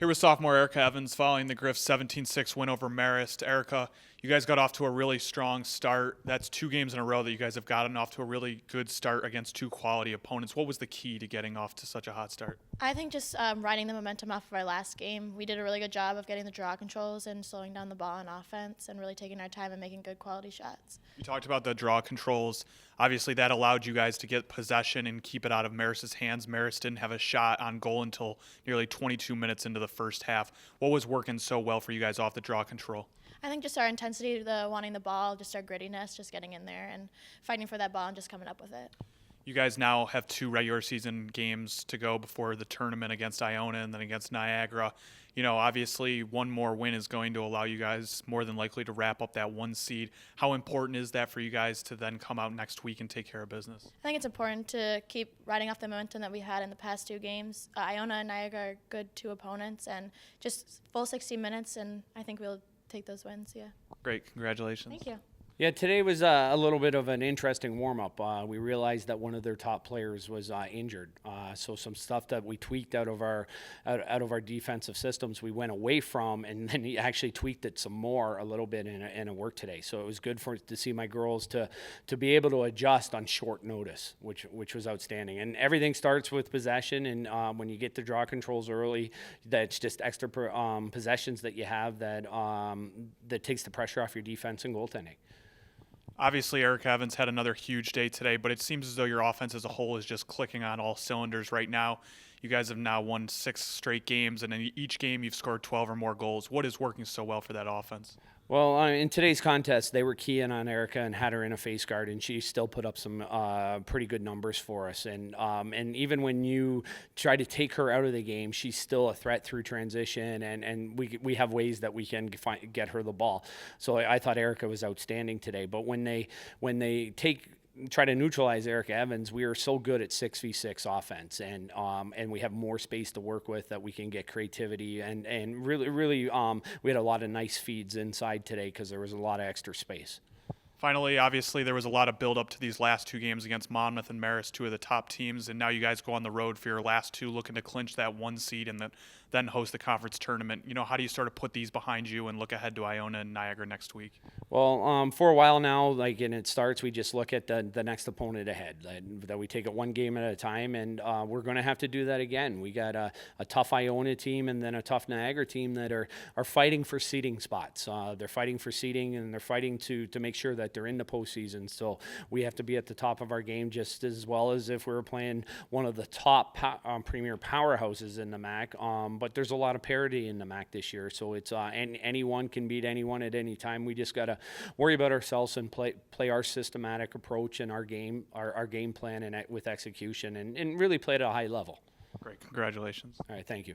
Here was sophomore Erica Evans following the Griffs 17-6 win over Marist. Erica, you guys got off to a really strong start. That's 2 games in a row that you guys have gotten off to a really good start against 2 quality opponents. What was the key to getting off to such a hot start? I think just riding the momentum off of our last game. We did a really good job of getting the draw controls and slowing down the ball on offense and really taking our time and making good quality shots. You talked about the draw controls. Obviously, that allowed you guys to get possession and keep it out of Marist's hands. Marist didn't have a shot on goal until nearly 22 minutes into the first half. What was working so well for you guys off the draw control? I think just our intensity, the wanting the ball, just our grittiness, just getting in there and fighting for that ball and just coming up with it. You guys now have 2 regular season games to go before the tournament against Iona and then against Niagara. You know, obviously one more win is going to allow you guys more than likely to wrap up that 1 seed. How important is that for you guys to then come out next week and take care of business? I think it's important to keep riding off the momentum that we had in the past 2 games. Iona and Niagara are good 2 opponents and just full 60 minutes, and I think we'll take those wins, yeah. Great, congratulations. Thank you. Yeah, today was a little bit of an interesting warm-up. We realized that one of their top players was injured, so some stuff that we tweaked out of our defensive systems we went away from, and then he actually tweaked it some more a little bit in a work today. So it was good to see my girls to be able to adjust on short notice, which was outstanding. And everything starts with possession, and when you get the draw controls early, that's just extra possessions that you have that takes the pressure off your defense and goaltending. Obviously, Erica Evans had another huge day today, but it seems as though your offense as a whole is just clicking on all cylinders right now. You guys have now won 6 straight games, and in each game you've scored 12 or more goals. What is working so well for that offense? Well, in today's contest, they were keying on Erica and had her in a face guard, and she still put up some pretty good numbers for us. And even when you try to take her out of the game, she's still a threat through transition, and we have ways that we can get her the ball. So I thought Erica was outstanding today. But when they try to neutralize Erica Evans, we are so good at 6v6 offense, and we have more space to work with that we can get creativity and really we had a lot of nice feeds inside today because there was a lot of extra space. Finally, obviously, there was a lot of build-up to these last 2 games against Monmouth and Marist, 2 of the top teams, and now you guys go on the road for your last 2, looking to clinch that 1 seed and then host the conference tournament. You know, how do you sort of put these behind you and look ahead to Iona and Niagara next week? Well, for a while now, and it starts, we just look at the next opponent ahead, that we take it 1 game at a time, and we're going to have to do that again. We got a tough Iona team and then a tough Niagara team that are fighting for seeding spots. They're fighting for seeding, and they're fighting to make sure that they're in the postseason. So we have to be at the top of our game just as well as if we were playing one of the top premier powerhouses in the MAC. But there's a lot of parity in the MAC this year, so it's anyone can beat anyone at any time. We just got to worry about ourselves and play our systematic approach and our game plan and with execution and really play at a high level. Great, congratulations. All right, thank you.